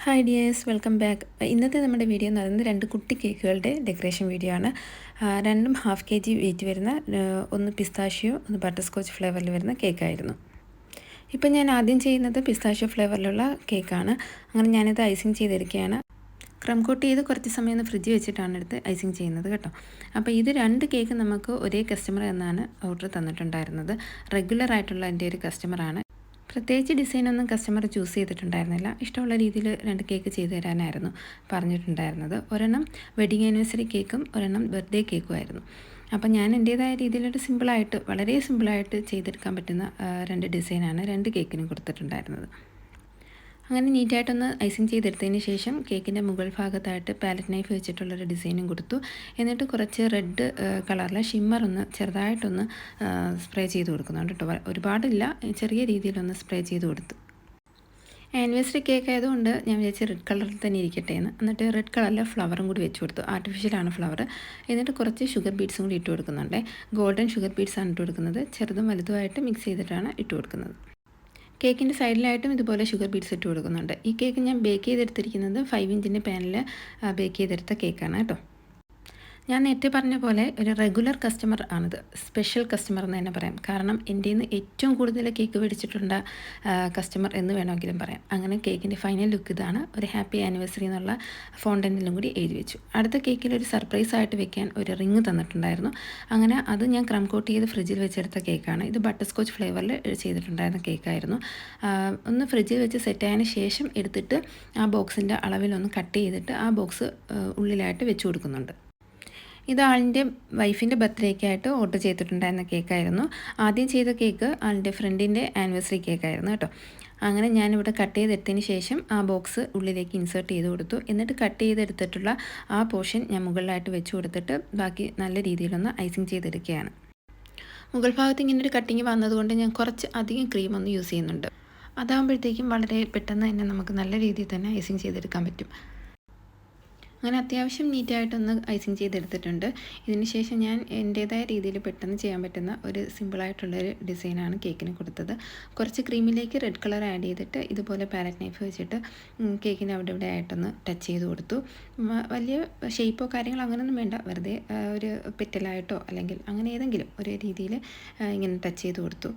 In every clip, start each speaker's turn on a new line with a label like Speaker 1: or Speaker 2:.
Speaker 1: Hi dears, welcome back. ഇന്നത്തെ നമ്മുടെ video എന്ന് പറയുന്നത് 2 കുട്ടി കേക്കുകളുടെ ഡെക്കറേഷൻ വീഡിയോ ആണ്. രണ്ടും ഹാഫ് kg വെയിറ്റ് വരുന്ന, ഒന്ന് പിസ്താഷ്യോ ഒന്ന് ബട്ടർ സ്കോച്ച് ഫ്ലേവറിൽ വരുന്ന കേക്കായിരുന്നു. ഇപ്പം ഞാൻ ആദ്യം ചെയ്യുന്നത് പിസ്താഷ്യോ ഫ്ലേവറിലുള്ള കേക്കാണ്. അങ്ങനെ ഞാനിത് ഐസിങ് ചെയ്തെടുക്കുകയാണ്. ക്രം കോട്ട് ചെയ്ത് കുറച്ച് സമയം ഒന്ന് ഫ്രിഡ്ജിൽ വെച്ചിട്ടാണ് എടുത്ത് ഐസിങ് ചെയ്യുന്നത് കേട്ടോ. അപ്പോൾ ഇത് 2 കേക്ക് നമുക്ക് ഒരേ കസ്റ്റമർ എന്നാണ് ഓർഡർ തന്നിട്ടുണ്ടായിരുന്നത്. റെഗുലർ ആയിട്ടുള്ള എൻ്റെ ഒരു കസ്റ്റമറാണ്. പ്രത്യേകിച്ച് ഡിസൈനൊന്നും കസ്റ്റമർ ചൂസ് ചെയ്തിട്ടുണ്ടായിരുന്നില്ല. ഇഷ്ടമുള്ള രീതിയിൽ 2 കേക്ക് ചെയ്തു തരാനായിരുന്നു പറഞ്ഞിട്ടുണ്ടായിരുന്നത്. ഒരെണ്ണം വെഡിങ് ആനിവേഴ്സറി കേക്കും ഒരെണ്ണം ബർത്ത്ഡേ കേക്കും ആയിരുന്നു. അപ്പം ഞാൻ എൻ്റേതായ രീതിയിലൊരു സിമ്പിളായിട്ട്, വളരെ സിമ്പിളായിട്ട് ചെയ്തെടുക്കാൻ പറ്റുന്ന 2 ഡിസൈനാണ് 2 കേക്കിനും കൊടുത്തിട്ടുണ്ടായിരുന്നത്. അങ്ങനെ നീറ്റായിട്ടൊന്ന് ഐസിങ് ചെയ്തെടുത്തതിന് ശേഷം കേക്കിൻ്റെ മുകൾ ഭാഗത്തായിട്ട് പാലറ്റ് നൈഫ് വെച്ചിട്ടുള്ളൊരു ഡിസൈനും കൊടുത്തു. എന്നിട്ട് കുറച്ച് റെഡ് കളറിലെ ഷിമ്മർ ഒന്ന് ചെറുതായിട്ടൊന്ന് സ്പ്രേ ചെയ്ത് കൊടുക്കുന്നുണ്ട് കേട്ടോ. ഒരുപാടില്ല, ചെറിയ രീതിയിലൊന്ന് സ്പ്രേ ചെയ്ത് കൊടുത്തു. ആനിവേഴ്സറി കേക്ക് ആയതുകൊണ്ട് ഞാൻ വിചാരിച്ച് റെഡ് കളറിൽ തന്നെ ഇരിക്കട്ടെ എന്ന്. എന്നിട്ട് റെഡ് കളറിലെ ഫ്ലവറും കൂടി വെച്ച് കൊടുത്തു. ആർട്ടിഫിഷ്യലാണ് ഫ്ലവർ. എന്നിട്ട് കുറച്ച് ഷുഗർ ബീഡ്സും കൂടി ഇട്ട് കൊടുക്കുന്നുണ്ട്. ഗോൾഡൻ ഷുഗർ ബീഡ്സാണ് ഇട്ട് കൊടുക്കുന്നത്. ചെറുതും വലുതുമായിട്ട് മിക്സ് ചെയ്തിട്ടാണ് ഇട്ട് കൊടുക്കുന്നത്. കേക്കിൻ്റെ സൈഡിലായിട്ടും ഇതുപോലെ ഷുഗർ ബീഡ്സ് ഇട്ട് കൊടുക്കുന്നുണ്ട്. ഈ കേക്ക് ഞാൻ ബേക്ക് ചെയ്തെടുത്തിരിക്കുന്നത് 5 ഇഞ്ചിൻ്റെ പാനിൽ ബേക്ക് ചെയ്തെടുത്ത കേക്കാണ് കേട്ടോ. ഞാൻ നേരത്തെ പറഞ്ഞ പോലെ ഒരു റെഗുലർ കസ്റ്റമർ ആണിത്, സ്പെഷ്യൽ കസ്റ്റമർ എന്ന് തന്നെ പറയാം. കാരണം എൻ്റെ നിന്ന് ഏറ്റവും കൂടുതൽ കേക്ക് മേടിച്ചിട്ടുണ്ട് കസ്റ്റമർ എന്ന് വേണമെങ്കിലും പറയാം. അങ്ങനെ കേക്കിൻ്റെ ഫൈനൽ ലുക്ക് ഇതാണ്. ഒരു ഹാപ്പി ആനിവേഴ്സറി എന്നുള്ള ഫോണ്ടൻറ്റിലും കൂടി എഴുതി വെച്ചു. അടുത്ത കേക്കിൽ ഒരു സർപ്രൈസ് ആയിട്ട് വെക്കാൻ ഒരു റിങ് തന്നിട്ടുണ്ടായിരുന്നു. അങ്ങനെ അത് ഞാൻ ക്രം കോട്ട് ചെയ്ത് ഫ്രിഡ്ജിൽ വെച്ചെടുത്ത കേക്കാണ്. ഇത് ബട്ടർ സ്കോച്ച് ഫ്ലേവറിൽ ചെയ്തിട്ടുണ്ടായിരുന്ന കേക്കായിരുന്നു. ഒന്ന് ഫ്രിഡ്ജിൽ വെച്ച് സെറ്റായതിന് ശേഷം എടുത്തിട്ട് ആ ബോക്സിൻ്റെ അളവിലൊന്ന് കട്ട് ചെയ്തിട്ട് ആ ബോക്സ് ഉള്ളിലായിട്ട് വെച്ച് കൊടുക്കുന്നുണ്ട്. ഇത് ആളിൻ്റെ വൈഫിൻ്റെ ബർത്ത്ഡേക്കായിട്ട് ഓർഡർ ചെയ്തിട്ടുണ്ടായിരുന്ന കേക്കായിരുന്നു. ആദ്യം ചെയ്ത കേക്ക് ആളിൻ്റെ ഫ്രണ്ടിൻ്റെ ആനിവേഴ്സറി കേക്കായിരുന്നു കേട്ടോ. അങ്ങനെ ഞാനിവിടെ കട്ട് ചെയ്തെടുത്തതിന് ശേഷം ആ ബോക്സ് ഉള്ളിലേക്ക് ഇൻസേർട്ട് ചെയ്ത് കൊടുത്തു. എന്നിട്ട് കട്ട് ചെയ്തെടുത്തിട്ടുള്ള ആ പോർഷൻ ഞാൻ മുകളിലായിട്ട് വെച്ച് കൊടുത്തിട്ട് ബാക്കി നല്ല രീതിയിലൊന്ന് ഐസിങ് ചെയ്തെടുക്കുകയാണ്. മുകൾ ഭാഗത്ത് ഇങ്ങനെ ഒരു കട്ടിങ് വന്നതുകൊണ്ട് ഞാൻ കുറച്ച് അധികം ക്രീം ഒന്ന് യൂസ് ചെയ്യുന്നുണ്ട്. അതാകുമ്പോഴത്തേക്കും വളരെ പെട്ടെന്ന് തന്നെ നമുക്ക് നല്ല രീതിയിൽ തന്നെ ഐസിങ് ചെയ്തെടുക്കാൻ പറ്റും. അങ്ങനെ അത്യാവശ്യം നീറ്റായിട്ടൊന്ന് ഐസിങ് ചെയ്തെടുത്തിട്ടുണ്ട്. ഇതിന് ശേഷം ഞാൻ എൻ്റേതായ രീതിയിൽ പെട്ടെന്ന് ചെയ്യാൻ പറ്റുന്ന ഒരു സിമ്പിളായിട്ടുള്ളൊരു ഡിസൈനാണ് കേക്കിന് കൊടുത്തത്. കുറച്ച് ക്രീമിലേക്ക് റെഡ് കളർ ആഡ് ചെയ്തിട്ട് ഇതുപോലെ പാലറ്റ് നൈഫ് വെച്ചിട്ട് കേക്കിന് അവിടെ ഇവിടെ ആയിട്ടൊന്ന് ടച്ച് ചെയ്ത് കൊടുത്തു. വലിയ ഷേപ്പോ കാര്യങ്ങളോ അങ്ങനെയൊന്നും വേണ്ട, വെറുതെ ഒരു പെറ്റലായിട്ടോ അല്ലെങ്കിൽ അങ്ങനെ ഏതെങ്കിലും ഒരു രീതിയിൽ ഇങ്ങനെ ടച്ച് ചെയ്ത് കൊടുത്തു.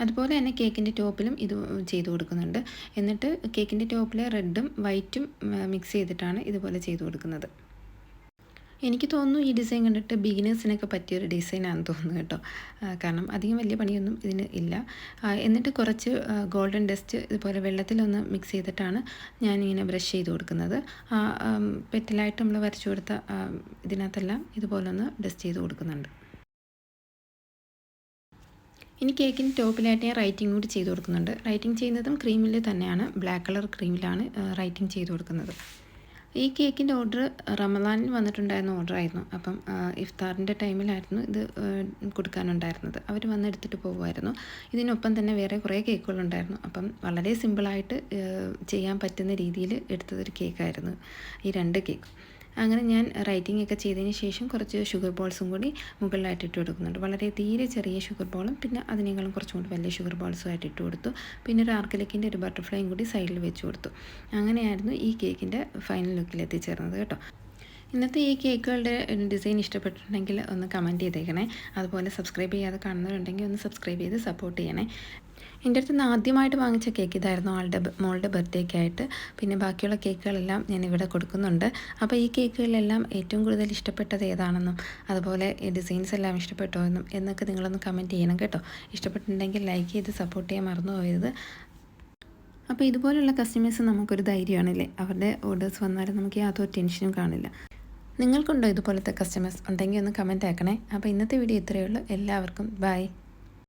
Speaker 1: അതുപോലെ തന്നെ കേക്കിൻ്റെ ടോപ്പിലും ഇത് ചെയ്ത് കൊടുക്കുന്നുണ്ട്. എന്നിട്ട് കേക്കിൻ്റെ ടോപ്പിൽ റെഡും വൈറ്റും മിക്സ് ചെയ്തിട്ടാണ് ഇതുപോലെ ചെയ്ത് കൊടുക്കുന്നത്. എനിക്ക് തോന്നുന്നു ഈ ഡിസൈൻ കണ്ടിട്ട് ബിഗിനേഴ്സിനൊക്കെ പറ്റിയൊരു ഡിസൈനാണെന്ന് തോന്നുന്നു കേട്ടോ. കാരണം അധികം വലിയ പണിയൊന്നും ഇതിന് ഇല്ല. എന്നിട്ട് കുറച്ച് ഗോൾഡൻ ഡസ്റ്റ് ഇതുപോലെ വെള്ളത്തിലൊന്ന് മിക്സ് ചെയ്തിട്ടാണ് ഞാനിങ്ങനെ ബ്രഷ് ചെയ്ത് കൊടുക്കുന്നത്. പെറ്റലായിട്ട് നമ്മൾ വരച്ചു കൊടുത്ത ഇതിനകത്തെല്ലാം ഇതുപോലെ ഒന്ന് ഡസ്റ്റ് ചെയ്ത് കൊടുക്കുന്നുണ്ട്. ഇനി കേക്കിൻ്റെ ടോപ്പിലായിട്ട് ഞാൻ റൈറ്റിംഗ് കൂടി ചെയ്ത് കൊടുക്കുന്നുണ്ട്. റൈറ്റിംഗ് ചെയ്യുന്നതും ക്രീമിൽ തന്നെയാണ്, ബ്ലാക്ക് കളർ ക്രീമിലാണ് റൈറ്റിംഗ് ചെയ്ത് കൊടുക്കുന്നത്. ഈ കേക്കിൻ്റെ ഓർഡർ റമദാനിൽ വന്നിട്ടുണ്ടായിരുന്ന ഓർഡറായിരുന്നു. അപ്പം ഇഫ്താറിൻ്റെ ടൈമിലായിരുന്നു ഇത് കൊടുക്കാനുണ്ടായിരുന്നത്. അവർ വന്ന് എടുത്തിട്ട് പോകുമായിരുന്നു. ഇതിനൊപ്പം തന്നെ വേറെ കുറേ കേക്കുകളുണ്ടായിരുന്നു. അപ്പം വളരെ സിമ്പിളായിട്ട് ചെയ്യാൻ പറ്റുന്ന രീതിയിൽ എടുത്തതൊരു കേക്കായിരുന്നു ഈ 2 കേക്ക്. അങ്ങനെ ഞാൻ റൈറ്റിംഗ് ഒക്കെ ചെയ്തതിന് ശേഷം കുറച്ച് ഷുഗർ ബോൾസും കൂടി മുകളിലായിട്ട് ഇട്ട് കൊടുക്കുന്നുണ്ട്. വളരെ തീരെ ചെറിയ ഷുഗർ ബോളും പിന്നെ അതിനേക്കാളും കുറച്ചും കൂടി വലിയ ഷുഗർ ബോൾസും ആയിട്ട് ഇട്ട് കൊടുത്തു. പിന്നെ ഒരു ആർക്കിലിക്കിൻ്റെ ഒരു ബട്ടർഫ്ലൈയും കൂടി സൈഡിൽ വെച്ച് കൊടുത്തു. അങ്ങനെയായിരുന്നു ഈ കേക്കിൻ്റെ ഫൈനൽ ലുക്കിൽ എത്തിച്ചേർന്നത് കേട്ടോ. ഇന്നത്തെ ഈ കേക്കുകളുടെ ഡിസൈൻ ഇഷ്ടപ്പെട്ടിട്ടുണ്ടെങ്കിൽ ഒന്ന് കമൻറ്റ് ചെയ്തേക്കണേ. അതുപോലെ സബ്സ്ക്രൈബ് ചെയ്യാതെ കാണുന്നവരുണ്ടെങ്കിൽ ഒന്ന് സബ്സ്ക്രൈബ് ചെയ്ത് സപ്പോർട്ട് ചെയ്യണേ. എൻ്റെ അടുത്ത് നിന്ന് ആദ്യമായിട്ട് വാങ്ങിച്ച കേക്ക് ഇതായിരുന്നു, മോളുടെ ബർത്ത്ഡേക്കായിട്ട്. പിന്നെ ബാക്കിയുള്ള കേക്കുകളെല്ലാം ഞാൻ ഇവിടെ കൊടുക്കുന്നുണ്ട്. അപ്പോൾ ഈ കേക്കുകളിലെല്ലാം ഏറ്റവും കൂടുതൽ ഇഷ്ടപ്പെട്ടത് ഏതാണെന്നും അതുപോലെ ഈ ഡിസൈൻസ് എല്ലാം ഇഷ്ടപ്പെട്ടോ എന്നൊക്കെ നിങ്ങളൊന്ന് കമൻറ്റ് ചെയ്യണം കേട്ടോ. ഇഷ്ടപ്പെട്ടിട്ടുണ്ടെങ്കിൽ ലൈക്ക് ചെയ്ത് സപ്പോർട്ട് ചെയ്യാൻ മറന്നു പോകരുത്. അപ്പോൾ ഇതുപോലുള്ള കസ്റ്റമേഴ്സ് നമുക്കൊരു ധൈര്യമാണല്ലേ. അവരുടെ ഓർഡേഴ്സ് വന്നാലും നമുക്ക് യാതൊരു ടെൻഷനും കാണില്ല. നിങ്ങൾക്കുണ്ടോ ഇതുപോലത്തെ കസ്റ്റമേഴ്സ്? ഉണ്ടെങ്കിൽ ഒന്ന് കമൻറ്റ് ആക്കണേ. അപ്പോൾ ഇന്നത്തെ വീഡിയോ ഇത്രയേ ഉള്ളൂ. എല്ലാവർക്കും ബൈ.